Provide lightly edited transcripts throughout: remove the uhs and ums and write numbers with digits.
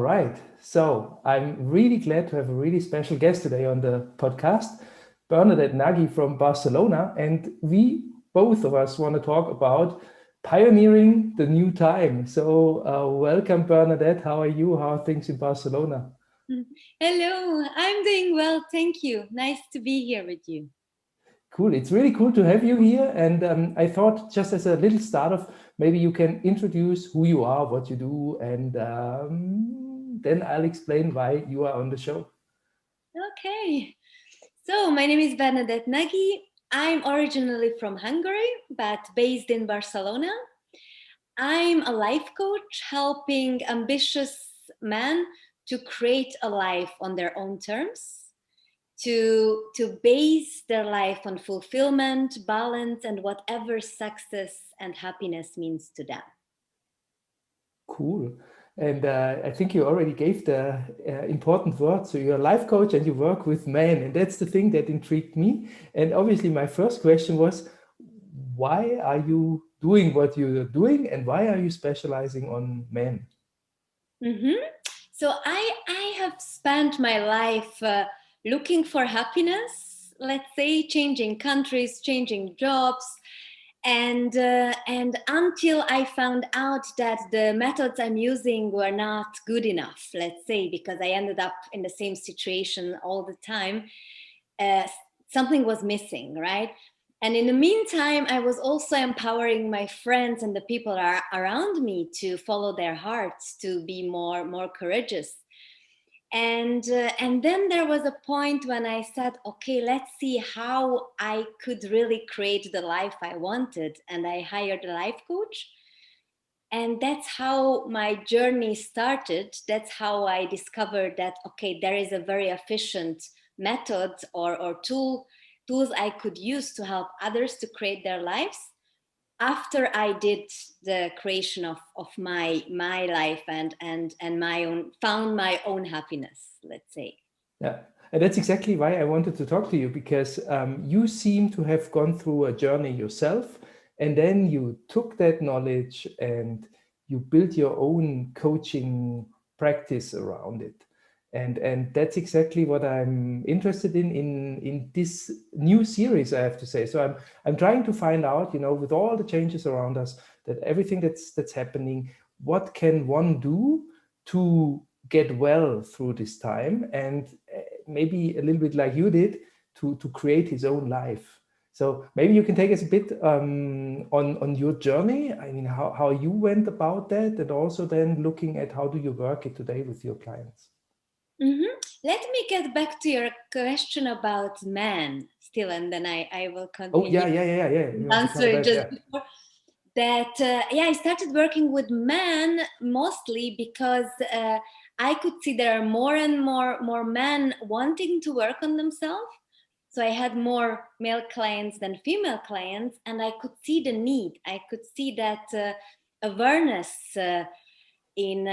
right. So I'm really glad to have a really special guest today on the podcast, Bernadette Nagy from Barcelona. And we, both of us, want to talk about pioneering the new time. So welcome, Bernadette. How are you? How are things in Barcelona? Hello, I'm doing well. Thank you. Nice to be here with you. Cool. It's really cool to have you here. And I thought just as a little start off, maybe you can introduce who you are, what you do, and then I'll explain why you are on the show. Okay. So, my name is Bernadette Nagy. I'm originally from Hungary, but based in Barcelona. I'm a life coach helping ambitious men to create a life on their own terms, to base their life on fulfillment, balance, and whatever success and happiness means to them. Cool. And I think you already gave the important word. So you're a life coach and you work with men. And that's the thing that intrigued me. And obviously my first question was, why are you doing what you're doing and why are you specializing on men? Mm-hmm. So I have spent my life looking for happiness, let's say, changing countries, changing jobs, and until I found out that the methods I'm using were not good enough, let's say, because I ended up in the same situation all the time. Uh, Something was missing, right? And in the meantime, I was also empowering my friends and the people around me to follow their hearts, to be more courageous. And then there was a point when I said, okay, let's see how I could really create the life I wanted. And I hired a life coach. And that's how my journey started. That's how I discovered that, okay, there is a very efficient method or tools I could use to help others to create their lives after I did the creation of my life and my own, found my own happiness, let's say. Yeah. And that's exactly why I wanted to talk to you, because you seem to have gone through a journey yourself, and then you took that knowledge and you built your own coaching practice around it. And that's exactly what I'm interested in this new series, I have to say. So I'm trying to find out, with all the changes around us, that everything that's happening, what can one do to get well through this time, and maybe a little bit like you did, to create his own life. So maybe you can take us a bit on your journey. I mean, how you went about that, and also then looking at how do you work it today with your clients. Mm-hmm. Let me get back to your question about man still, and then I will Oh, continue yeah. You want to cover answer that? just Yeah. before that. I started working with men mostly because I could see there are more and more men wanting to work on themselves. So I had more male clients than female clients, and I could see the need. I could see that awareness in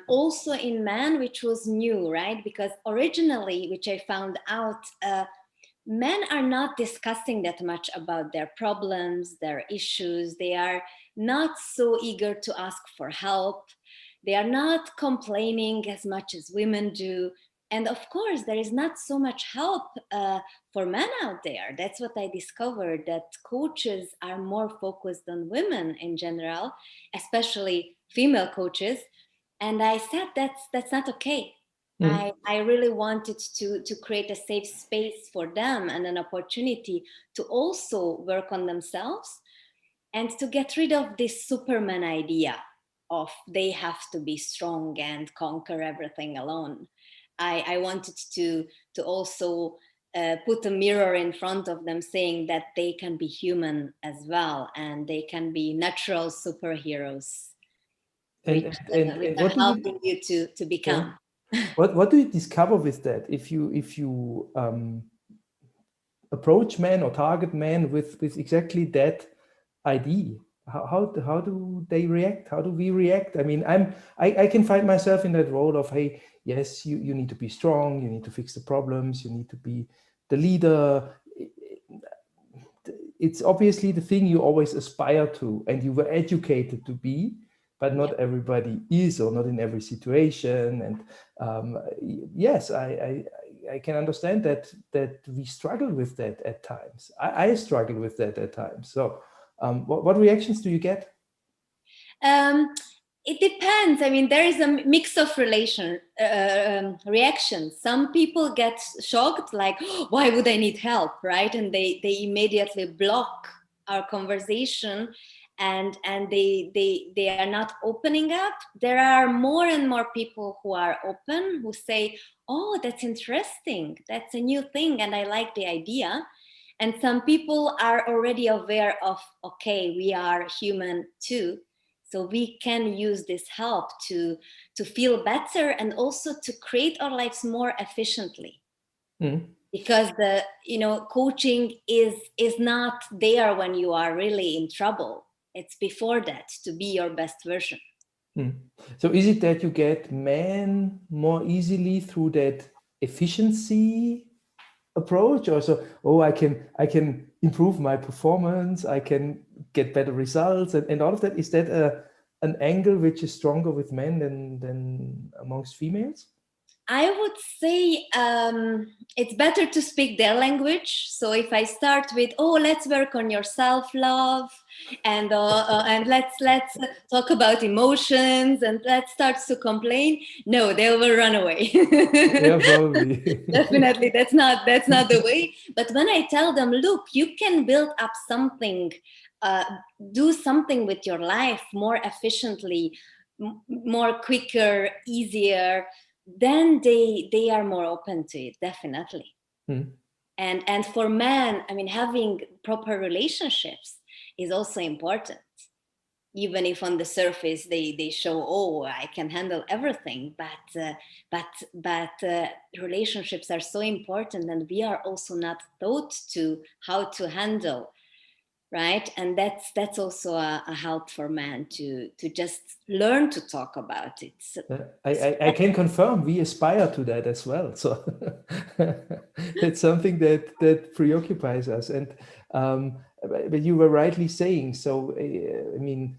also in men, which was new, right? Because originally, which I found out, men are not discussing that much about their problems, their issues. They are not so eager to ask for help. They are not complaining as much as women do. And of course, there is not so much help for men out there. That's what I discovered, that coaches are more focused on women in general, especially female coaches. And I said, that's not okay. Mhm. I really wanted to create a safe space for them and an opportunity to also work on themselves and to get rid of this Superman idea of they have to be strong and conquer everything alone. I wanted to also put a mirror in front of them saying that they can be human as well and they can be natural superheroes, And which are what do you helping you to sorry? become. What do you discover with that, if you approach men or target men with exactly that idea? How do they react? How do we react? I mean, I can find myself in that role of, hey, yes, you need to be strong, you need to fix the problems, you need to be the leader. It's obviously the thing you always aspire to and you were educated to be. but not everybody is, or not in every situation. And yes, I can understand that we struggle with that at times. I struggle with that at times. So what reactions do you get? It depends. I mean, there is a mix of reactions. Some people get shocked, like, "Oh, why would I need help?" Right? And they immediately block our conversation, and they are not opening up. There are more and more people who are open, who say, "Oh, that's interesting. That's a new thing, and I like the idea." And some people are already aware of, okay, we are human too. So we can use this help to feel better, and also to create our lives more efficiently. Because coaching is not there when you are really in trouble. It's before that, to be your best version. So is it that you get men more easily through that efficiency approach, or so, I can improve my performance, I can get better results, and all of that? Is that an angle which is stronger with men than amongst females? I would say it's better to speak their language. So if I start with, let's work on your self-love, and let's talk about emotions, and let's start to complain, no, they will run away. Yeah, probably. Definitely, that's not the way. But when I tell them, look, you can build up something, do something with your life more efficiently, more quicker, easier, then they are more open to it, definitely. And for men, I mean, having proper relationships is also important, even if on the surface they show, I can handle everything, but relationships are so important, and we are also not taught to how to handle, right? And that's also a help for men to just learn to talk about it. So I can confirm we aspire to that as well. So that's something that preoccupies us. And but you were rightly saying, so I mean,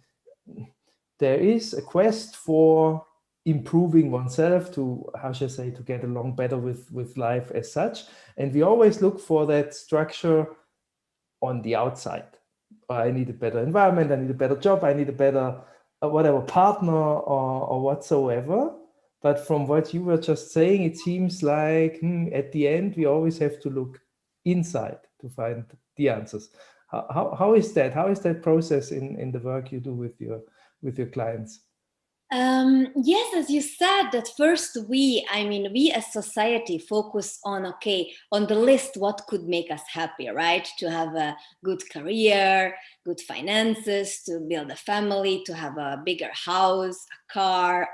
there is a quest for improving oneself, to, how should I say, to get along better with life as such. And we always look for that structure on the outside. I need a better environment, I need a better job, I need a better whatever partner or whatsoever. But from what you were just saying, it seems like at the end we always have to look inside to find the answers. How is that? How is that process in the work you do with your clients? Yes, as you said, that first we as society focus on, on the list, what could make us happy, right? To have a good career, good finances, to build a family, to have a bigger house, a car,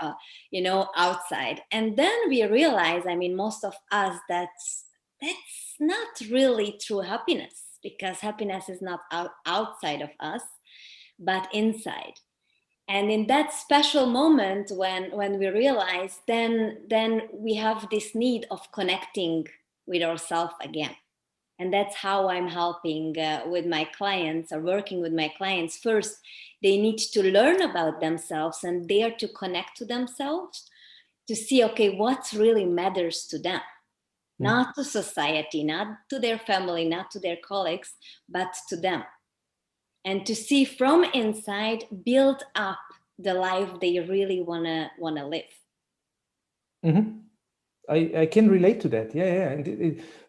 outside. And then we realize, most of us, that's not really true happiness, because happiness is not outside of us, but inside. And in that special moment when we realize, then we have this need of connecting with ourselves again. And that's how I'm helping with my clients, or working with my clients. First, they need to learn about themselves and dare to connect to themselves, to see, what really matters to them. Not to society, not to their family, not to their colleagues, but to them. And to see from inside, build up the life they really wanna live. I can relate to that. Yeah.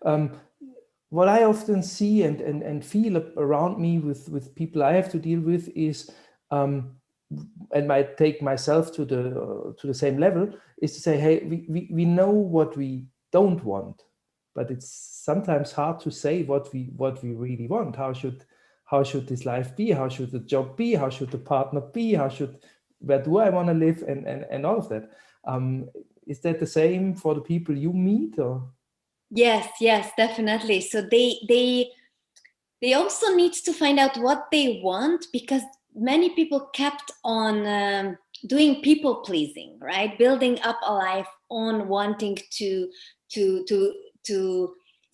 And what I often see and feel around me with people I have to deal with is, and might take myself to the same level, is to say, hey, we know what we don't want, but it's sometimes hard to say what we really want. How should this life be? How should the job be? How should the partner be? Where do I want to live? And all of that. Is that the same for the people you meet, or? Yes, definitely. So they also need to find out what they want, because many people kept on doing people pleasing, right? Building up a life on wanting to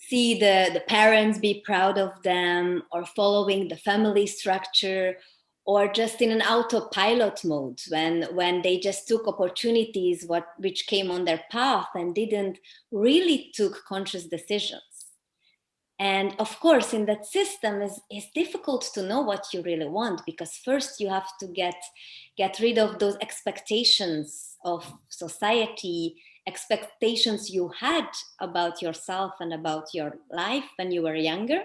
see the parents be proud of them, or following the family structure, or just in an autopilot mode when they just took opportunities which came on their path and didn't really took conscious decisions. And of course, in that system, it's difficult to know what you really want, because first you have to get rid of those expectations of society, expectations you had about yourself and about your life when you were younger.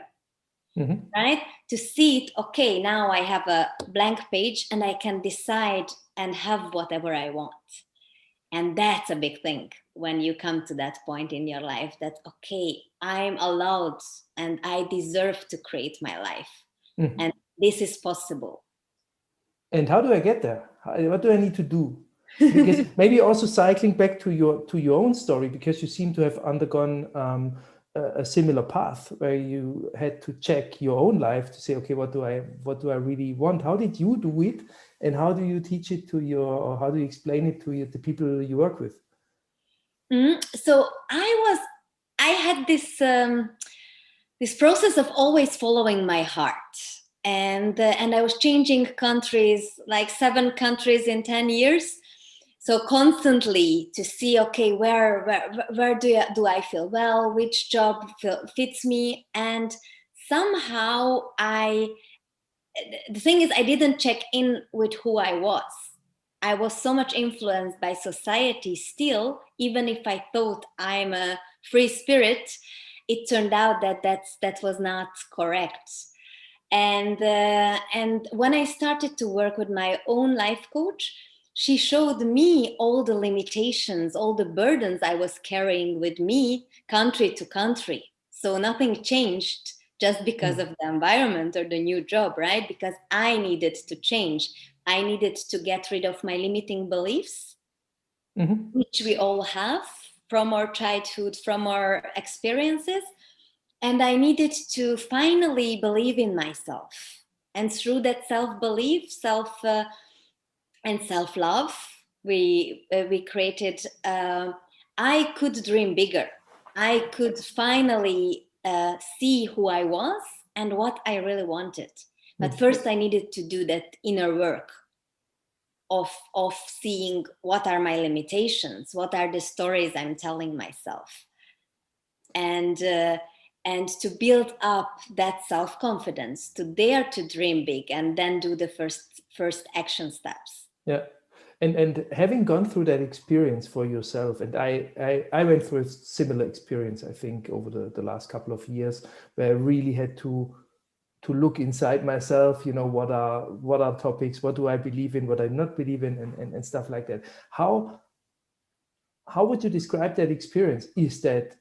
Mm-hmm. Right? To see it, okay, now I have a blank page and I can decide and have whatever I want. And that's a big thing when you come to that point in your life that, okay, I'm allowed and I deserve to create my life. Mm-hmm. And this is possible. And how do I get there? What do I need to do? Because maybe also cycling back to your own story, because you seem to have undergone a similar path where you had to check your own life to say, okay, what do I really want? How did you do it, and how do you teach it or how do you explain it to the people you work with? So I had this process of always following my heart, and I was changing countries, like 7 countries in 10 years. So constantly to see, okay, where do I feel well, which job fits me, and somehow the thing is, I didn't check in with who I was. I was so much influenced by society still, even if I thought I'm a free spirit, it turned out that was not correct. And when I started to work with my own life coach, she showed me all the limitations, all the burdens I was carrying with me, country to country. So nothing changed just because of the environment or the new job, right? Because I needed to change. I needed to get rid of my limiting beliefs, which we all have from our childhood, from our experiences. And I needed to finally believe in myself. And through that self-belief, and self-love, we created, I could dream bigger. I could finally see who I was and what I really wanted. But first I needed to do that inner work of seeing what are my limitations, what are the stories I'm telling myself. And to build up that self-confidence, to dare to dream big, and then do the first action steps. Yeah. And having gone through that experience for yourself, and I went through a similar experience, I think, over the last couple of years, where I really had to look inside myself, what are topics, what do I believe in, what I not believe in, and stuff like that. How would you describe that experience? Is that,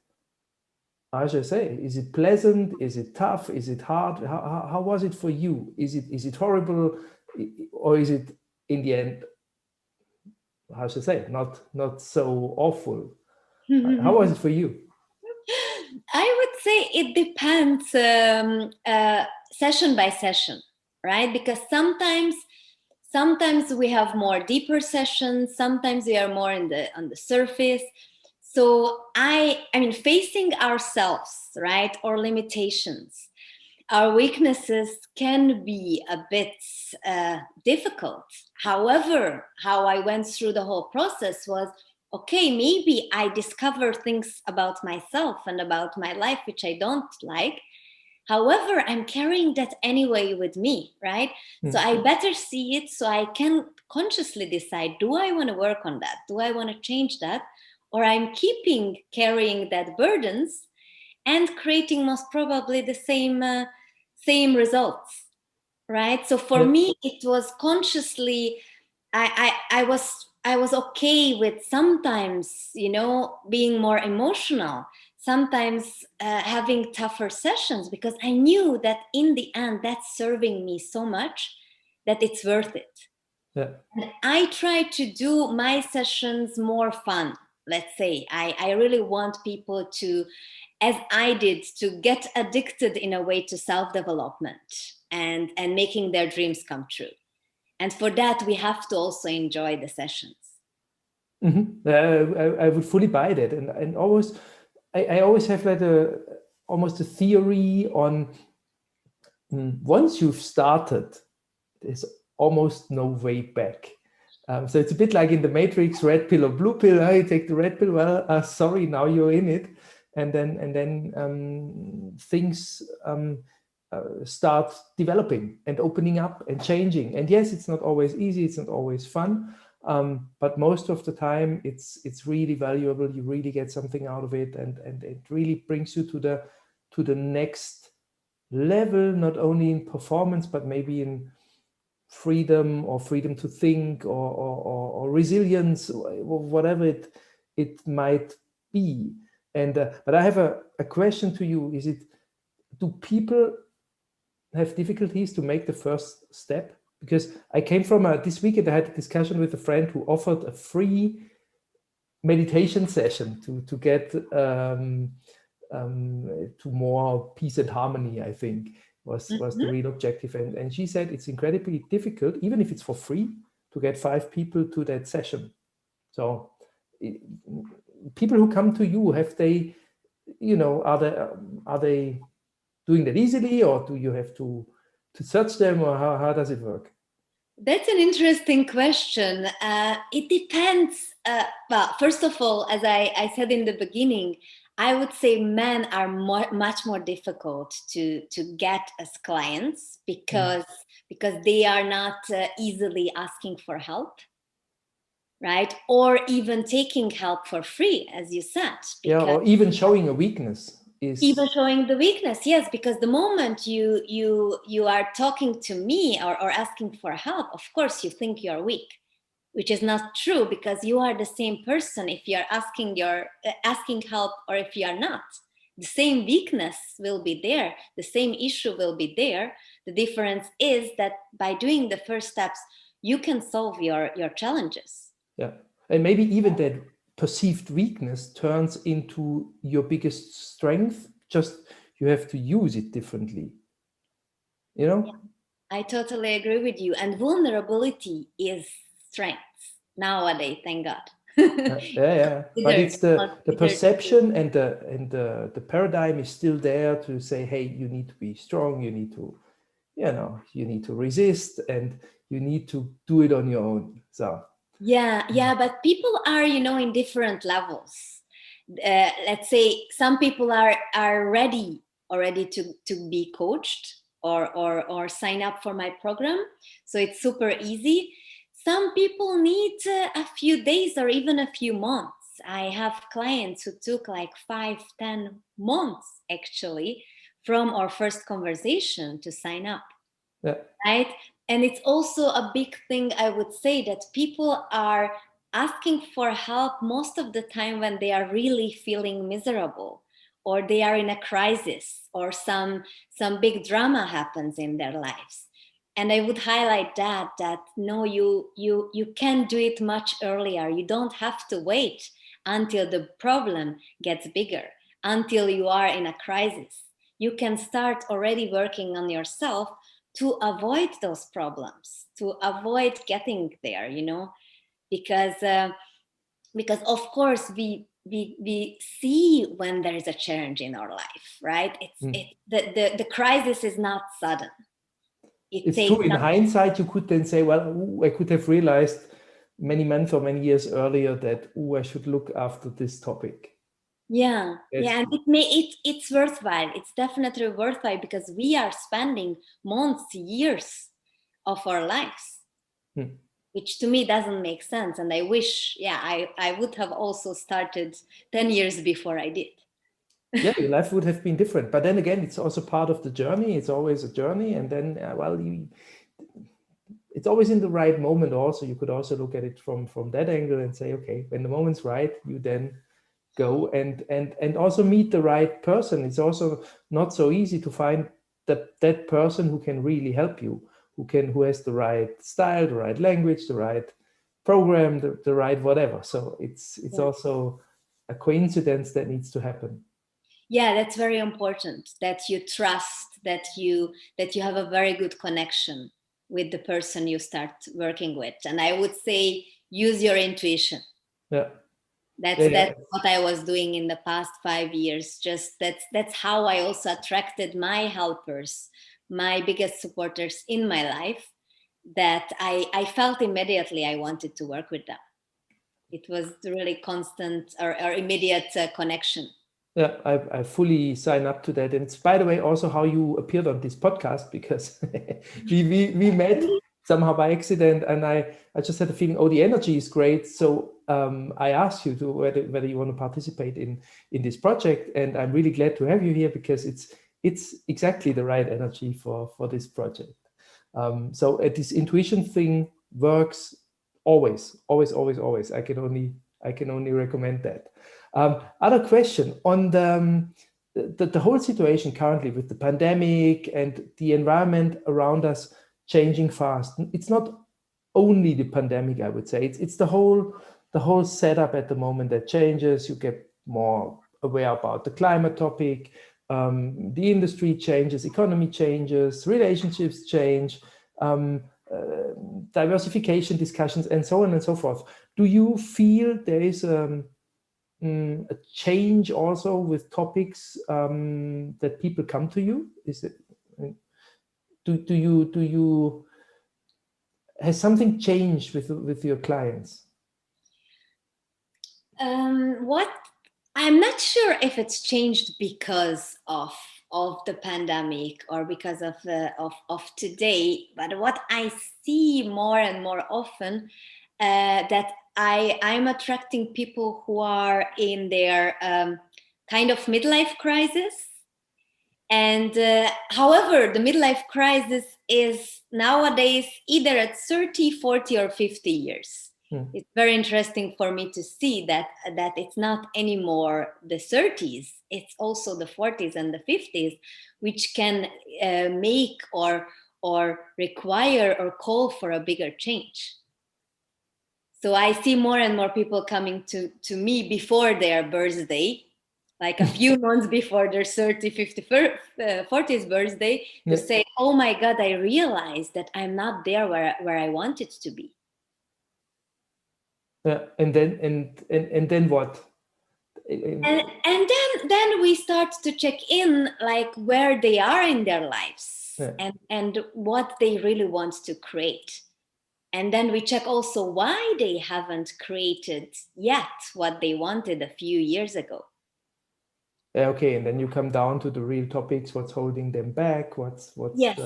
how should I say, is it pleasant? Is it tough? Is it hard? How was it for you? Is it horrible? Or is it, in the end, how should I say, not so awful? How was it for you? I would say it depends session by session, right? Because sometimes we have more deeper sessions, sometimes we are more on the surface. So I mean, facing ourselves, right, or limitations, our weaknesses can be a bit difficult. However, how I went through the whole process was, okay, maybe I discover things about myself and about my life which I don't like. However, I'm carrying that anyway with me, right? Mm-hmm. So I better see it so I can consciously decide, do I want to work on that? Do I want to change that? Or I'm carrying that burdens and creating most probably the same results, right? So for me, it was consciously, I was okay with sometimes, being more emotional, sometimes having tougher sessions, because I knew that in the end, that's serving me so much that it's worth it. Yeah. And I try to do my sessions more fun. Let's say I really want people to, as I did, to get addicted in a way to self-development and making their dreams come true. And for that, we have to also enjoy the sessions. Mm-hmm. I would fully buy that. And always, I always have like almost a theory on once you've started, there's almost no way back. So it's a bit like in the Matrix, red pill or blue pill. You take the red pill. Well, sorry, now you're in it, and then things start developing and opening up and changing. And yes, it's not always easy. It's not always fun. But most of the time, it's really valuable. You really get something out of it, and it really brings you to the next level, not only in performance, but maybe in freedom to think, or resilience, or whatever it might be. And but I have a question to you. Do people have difficulties to make the first step? Because I came from this weekend, I had a discussion with a friend who offered a free meditation session to get to more peace and harmony, I think was the real objective. And she said it's incredibly difficult, even if it's for free, to get 5 people to that session. So people who come to you, have they, are they doing that easily, or do you have to search them, or how does it work? That's an interesting question. It depends. Well, first of all, as I said in the beginning, I would say men are much more difficult to get as clients because they are not easily asking for help, right? Or even taking help for free, as you said. Yeah, or even showing a weakness. Even showing the weakness, yes, because the moment you are talking to me or asking for help, of course you think you're weak, which is not true, because you are the same person if you're asking help or if you are not. The same weakness will be there, the same issue will be there. The difference is that by doing the first steps, you can solve your challenges. Yeah, and maybe even that perceived weakness turns into your biggest strength. Just you have to use it differently. Yeah, I totally agree with you. And vulnerability is strength nowadays, thank God. Yeah. But it's the perception and the paradigm is still there to say, hey, you need to be strong. You need to, you need to resist, and you need to do it on your own. So. Yeah, but people are, in different levels. Let's say some people are ready already to be coached or sign up for my program, so it's super easy. Some people need a few days or even a few months. I have clients who took like 5-10 months actually from our first conversation to sign up. Yeah. Right? And it's also a big thing, I would say, that people are asking for help most of the time when they are really feeling miserable, or they are in a crisis, or some big drama happens in their lives. And I would highlight that no, you can do it much earlier. You don't have to wait until the problem gets bigger, until you are in a crisis. You can start already working on yourself to avoid those problems, to avoid getting there, because of course we see when there is a change in our life, right? The crisis is not sudden. It's true. In hindsight, you could then say, well, I could have realized many months or many years earlier that I should look after this topic. Yeah, and it's worthwhile. It's definitely worthwhile, because we are spending months, years of our lives, which to me doesn't make sense. And I wish, I would have also started 10 years before I did. Yeah, your life would have been different. But then again, it's also part of the journey. It's always a journey. And then, it's always in the right moment also. You could also look at it from that angle and say, okay, when the moment's right, you then go and also meet the right person. It's also not so easy to find that person who can really help you, who has the right style, the right language, the right program, the right whatever. So it's also a coincidence that needs to happen. Yeah, that's very important, that you trust, that you have a very good connection with the person you start working with. And I would say use your intuition. Yeah. That's what I was doing in the past 5 years. Just that's how I also attracted my helpers, my biggest supporters in my life, that I felt immediately I wanted to work with them. It was really constant or immediate connection. Yeah, I fully sign up to that. And it's, by the way, also how you appeared on this podcast, because we met somehow by accident, and I just had a feeling, oh, the energy is great. So I asked you to whether you want to participate in this project, and I'm really glad to have you here, because it's exactly the right energy for this project. So this intuition thing works always. I can only recommend that. Other question on the whole situation currently with the pandemic and the environment around us changing fast. It's not only the pandemic, I would say. It's the whole setup at the moment that changes. You get more aware about the climate topic. The industry changes, economy changes, relationships change, diversification discussions, and so on and so forth. Do you feel there is a change also with topics that people come to you? Is it, do you has something changed with your clients? What I'm not sure if it's changed because of the pandemic or because of today, but what I see more and more often, that I'm attracting people who are in their kind of midlife crisis. And however, the midlife crisis is nowadays either at 30, 40 or 50 years. It's very interesting for me to see that it's not anymore the 30s, it's also the 40s and the 50s, which can make or require or call for a bigger change. So I see more and more people coming to me before their birthday, like a few months before their 30, 50, 40th birthday, to say, oh my God, I realized that I'm not there where I wanted to be. And then what? And then we start to check in, like where they are in their lives, and what they really want to create. And then we check also why they haven't created yet what they wanted a few years ago. Okay, and then you come down to the real topics, what's holding them back, yes.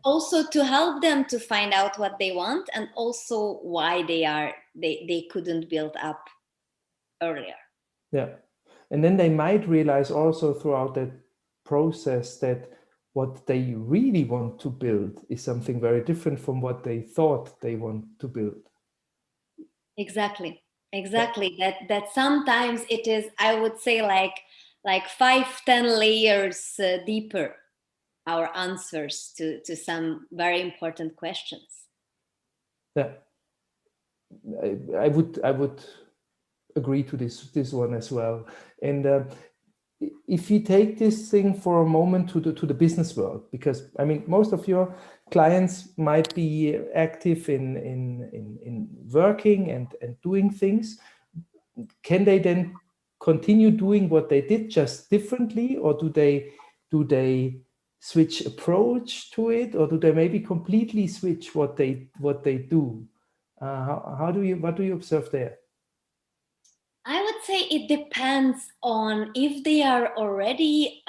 Also to help them to find out what they want, and also why they couldn't build up earlier. Yeah. And then they might realize also throughout that process that what they really want to build is something very different from what they thought they want to build. Exactly. That sometimes it is, I would say, like 5-10 layers deeper, our answers to some very important questions. Yeah, I would agree to this one as well. And if you take this thing for a moment to the business world, because I mean, most of your clients might be active in working and doing things. Can they then continue doing what they did just differently, or do they switch approach to it, or do they maybe completely switch what they do? What do you observe there? I would say it depends on if they are already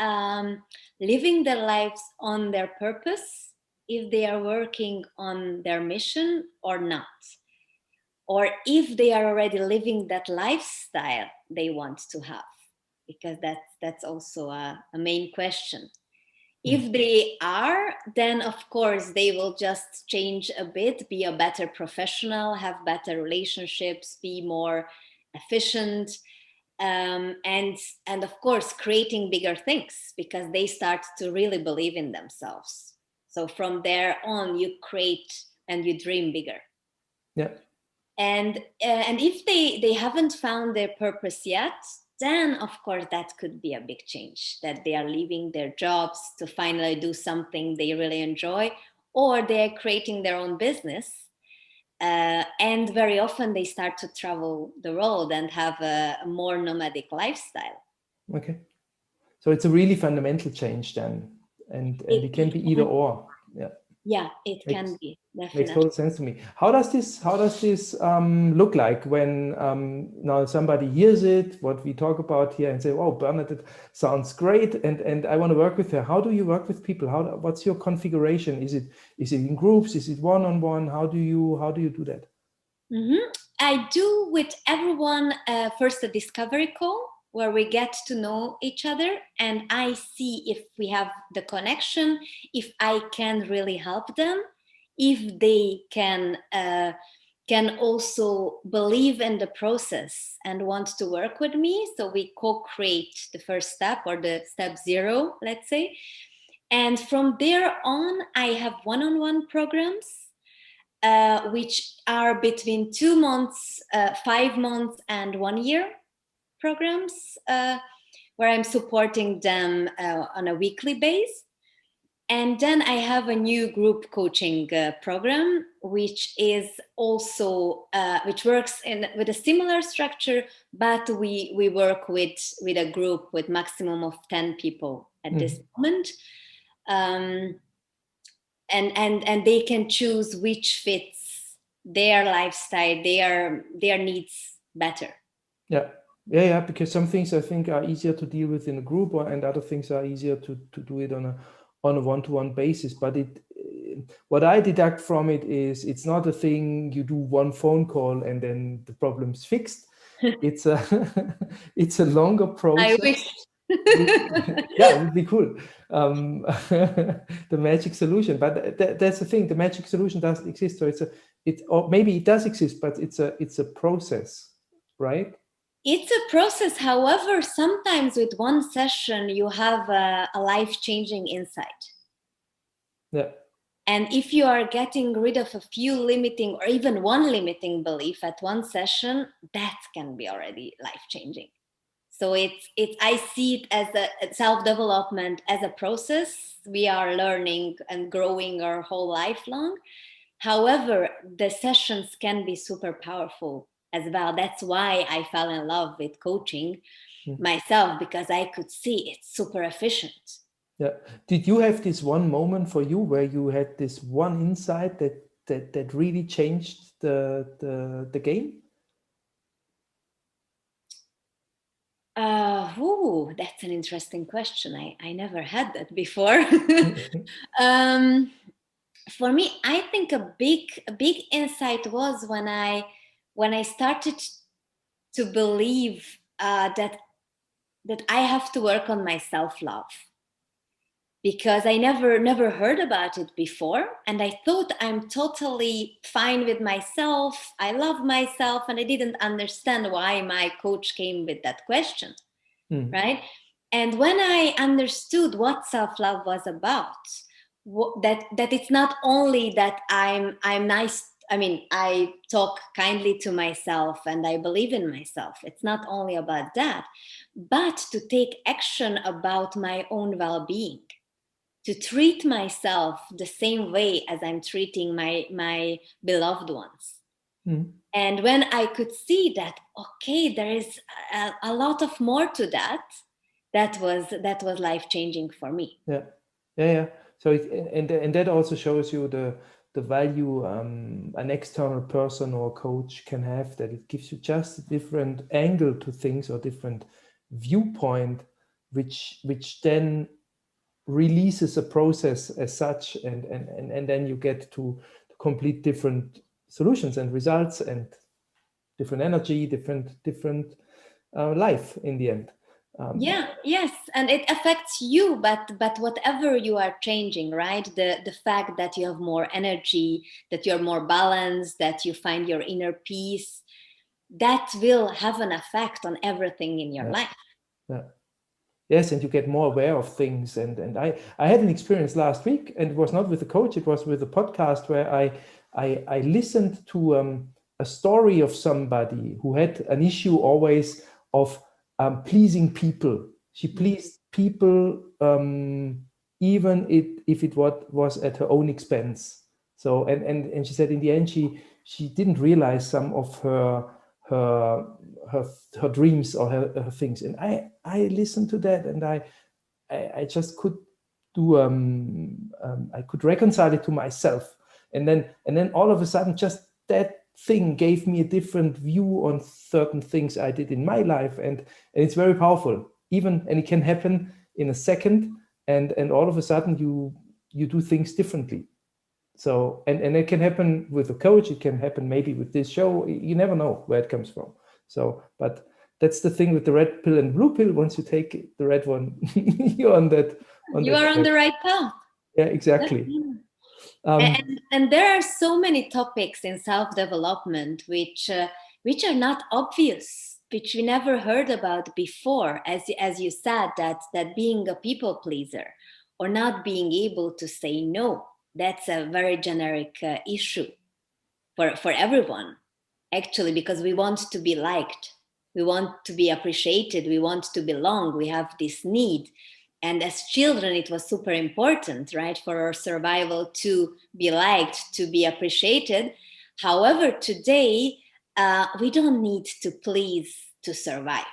living their lives on their purpose, if they are working on their mission or not, or if they are already living that lifestyle they want to have, because that's also a main question. If they are, then of course they will just change a bit, be a better professional, have better relationships, be more efficient, and of course creating bigger things, because they start to really believe in themselves. So from there on, you create and you dream bigger. Yeah. And if they haven't found their purpose yet, then of course that could be a big change, that they are leaving their jobs to finally do something they really enjoy, or they're creating their own business. And very often they start to travel the world and have a more nomadic lifestyle. Okay. So it's a really fundamental change then. And it can be either or. Yeah. Yeah, it can be, Makes definitely. total sense to me. How does this look like when now somebody hears it, what we talk about here, and say, "Oh, Bernadette sounds great, and I want to work with her." How do you work with people? What's your configuration? Is it in groups? Is it one-on-one? How do you do that? I do with everyone first a discovery call where we get to know each other, and I see if we have the connection, if I can really help them, if they can also believe in the process and want to work with me. So we co-create the first step, or the step 0, let's say. And from there on, I have one-on-one programs, which are between 2 months, 5 months, and 1 year programs, where I'm supporting them on a weekly basis. And then I have a new group coaching program, which is also which works with a similar structure, but we work with a group with maximum of 10 people at this moment. And they can choose which fits their lifestyle, their needs better. Yeah, because some things I think are easier to deal with in a group, and other things are easier to do it on a one-to-one basis. But what I deduct from it is it's not a thing you do one phone call and then the problem's fixed. It's a longer process. I wish. Yeah, it would be cool. The magic solution, but that's the thing. The magic solution doesn't exist. So or maybe it does exist, but it's a process, right? It's a process. However, sometimes with one session, you have a life-changing insight. Yeah. And if you are getting rid of a few limiting, or even one limiting belief at one session, that can be already life-changing. So I see it as a self-development, as a process. We are learning and growing our whole life long. However, the sessions can be super powerful as well. That's why I fell in love with coaching myself, because I could see it's super efficient. Yeah. Did you have this one moment for you where you had this one insight that really changed the game? That's an interesting question. I never had that before. For me, I think a big insight was when I started to believe that I have to work on my self-love, because I never heard about it before, and I thought I'm totally fine with myself. I love myself, and I didn't understand why my coach came with that question, right? And when I understood what self-love was about, that it's not only that I'm nice. I mean, I talk kindly to myself and I believe in myself. It's not only about that, but to take action about my own well-being, to treat myself the same way as I'm treating my beloved ones. And when I could see that, okay, there is a lot of more to that, that was life-changing for me. Yeah. So and that also shows you the value an external person or coach can have, that it gives you just a different angle to things, or different viewpoint, which then releases a process as such, and then you get to complete different solutions and results, and different energy, different life in the end. Yes, and it affects you, but whatever you are changing, right? The fact that you have more energy, that you're more balanced, that you find your inner peace, that will have an effect on everything in your life. Yes, and you get more aware of things. And I had an experience last week, and it was not with a coach, it was with a podcast, where I listened to a story of somebody who had an issue always of pleasing people. She pleased people even if it was at her own expense. So and she said in the end she didn't realize some of her dreams or her things. And I listened to that, and I just could do I could reconcile it to myself. And then all of a sudden, just that thing gave me a different view on certain things I did in my life. And it's very powerful, and it can happen in a second. And all of a sudden you do things differently. So, and it can happen with a coach. It can happen maybe with this show. You never know where it comes from. So, but that's the thing with the red pill and blue pill. Once you take the red one, you're on that. You are on the right path. Yeah, exactly. And there are so many topics in self-development which are not obvious, which we never heard about before. As you said, that being a people pleaser or not being able to say no, that's a very generic issue for everyone, actually, because we want to be liked, we want to be appreciated, we want to belong, we have this need. And as children, it was super important, right, for our survival to be liked, to be appreciated. However, today, we don't need to please to survive,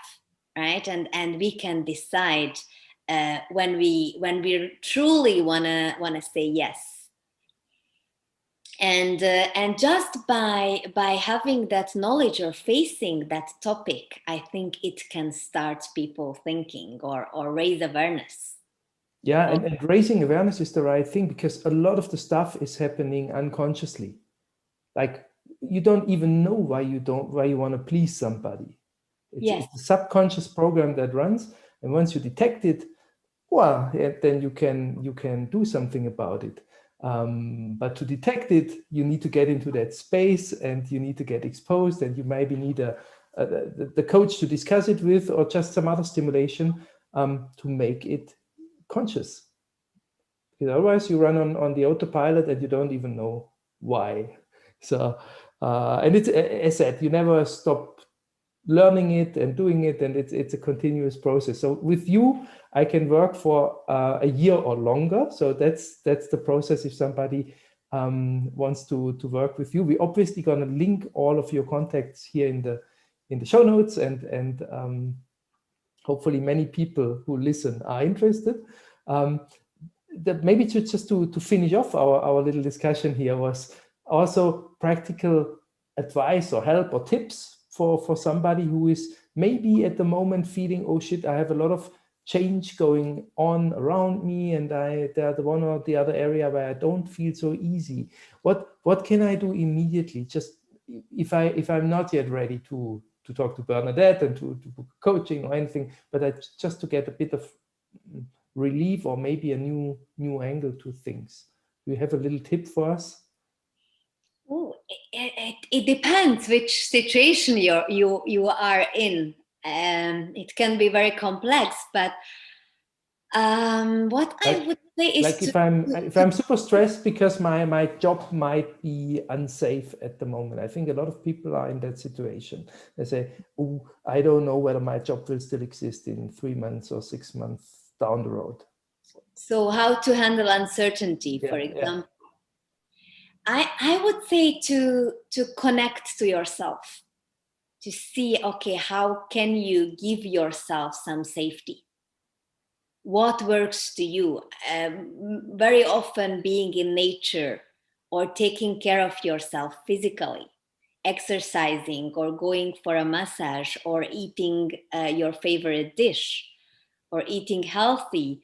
right? And we can decide when we truly wanna say yes. And just by having that knowledge or facing that topic, I think it can start people thinking or raise awareness. Yeah, and raising awareness is the right thing, because a lot of the stuff is happening unconsciously. Like, you don't even know why you want to please somebody. It's the subconscious program that runs, and once you detect it, well, then you can do something about it. But to detect it, you need to get into that space, and you need to get exposed, and you maybe need the coach to discuss it with, or just some other stimulation to make it conscious. Because otherwise you run on the autopilot and you don't even know why. So, and it's, as said, you never stop learning it and doing it, and it's a continuous process. So with you, I can work for a year or longer. So that's the process. If somebody wants to work with you, we obviously gonna link all of your contacts here in the show notes, and hopefully many people who listen are interested. That maybe just to finish off our little discussion here was also practical advice or help or tips for somebody who is maybe at the moment feeling, oh shit, I have a lot of change going on around me, and the one or the other area where I don't feel so easy. What can I do immediately? Just if I'm not yet ready to talk to Bernadette and to book coaching or anything, but just to get a bit of relief or maybe a new angle to things. Do you have a little tip for us? Oh, it depends which situation you are in. It can be very complex, but what I would say is, like if I'm super stressed because my job might be unsafe at the moment. I think a lot of people are in that situation. They say, oh, I don't know whether my job will still exist in 3 months or 6 months down the road. So how to handle uncertainty, for example. I would say to connect to yourself, to see, okay, how can you give yourself some safety? What works to you? Very often being in nature or taking care of yourself physically, exercising or going for a massage or eating your favorite dish or eating healthy,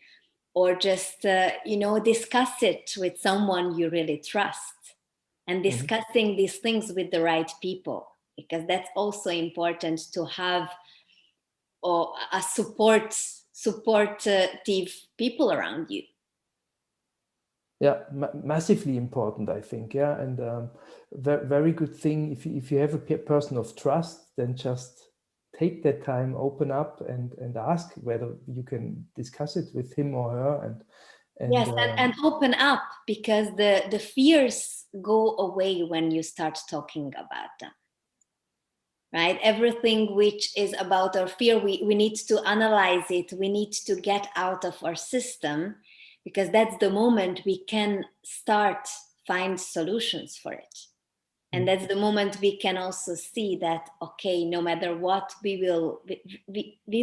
or just, discuss it with someone you really trust, and discussing these things with the right people, because that's also important to have a supportive people around you. Yeah, massively important, I think. Yeah, and very good thing. If you have a person of trust, then just take that time, open up, and ask whether you can discuss it with him or her. And yes, and open up, because the fears go away when you start talking about them. Right? Everything which is about our fear, we need to analyze it. We need to get out of our system, because that's the moment we can start find solutions for it. And that's the moment we can also see that, okay, no matter what, we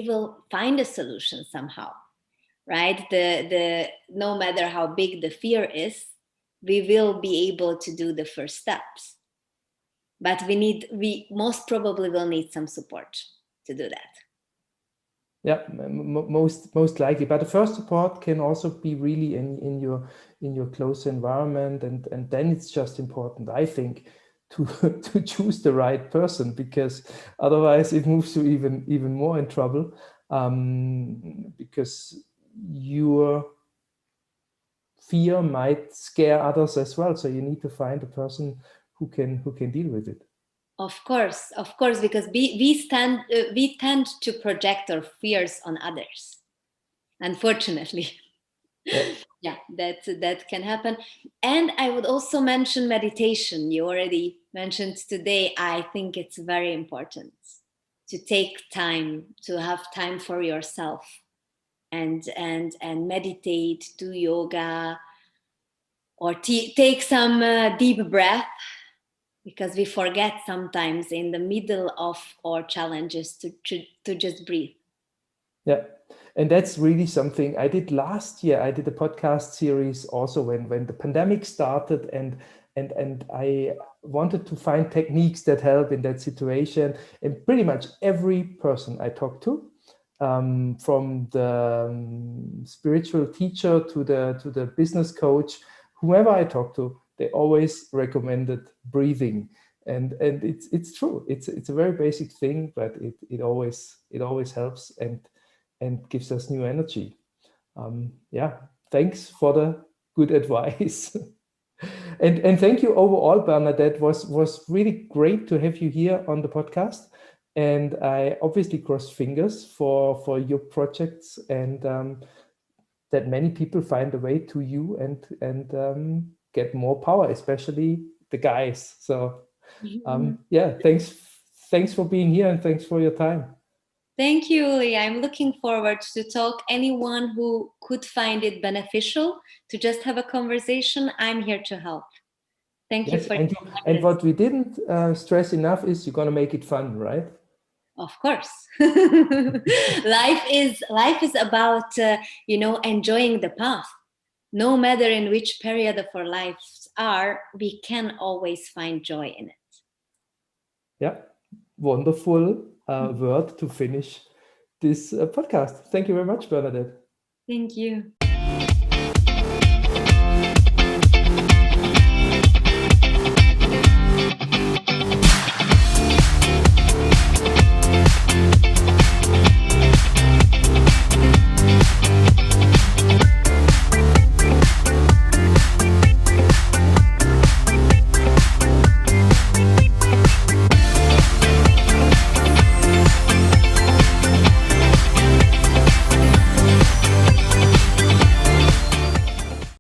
will find a solution somehow. right? The no matter how big the fear is, we will be able to do the first steps. But we most probably will need some support to do that. Yeah, most likely. But the first support can also be really in your close environment, and then it's just important, I think, to to choose the right person, because otherwise it moves you even more in trouble, because your fear might scare others as well. So you need to find a person who can deal with it. Of course, because we tend to project our fears on others, unfortunately. Yeah, that can happen. And I would also mention meditation. You already mentioned today. I think it's very important to take time, to have time for yourself, and meditate, do yoga, or take some deep breath, because we forget sometimes in the middle of our challenges to just breathe. Yeah. And that's really something I did last year. I did a podcast series also when the pandemic started, and I wanted to find techniques that help in that situation. And pretty much every person I talked to, from the spiritual teacher to the business coach, whoever I talked to, they always recommended breathing. And it's true. It's a very basic thing, but it always helps and gives us new energy. Yeah, thanks for the good advice. and thank you overall, Bernadette. Was really great to have you here on the podcast. And I obviously cross fingers for your projects, and that many people find a way to you and get more power, especially the guys. So yeah, thanks for being here, and thanks for your time. Thank you, Uli. I'm looking forward to talk. Anyone who could find it beneficial to just have a conversation, I'm here to help. Thank you Yes, for and what we didn't stress enough is you're going to make it fun, right? Of course. Life is about enjoying the path. No matter in which period of our lives are, we can always find joy in it. Yeah, wonderful word to finish this podcast. Thank you very much, Bernadette. Thank you.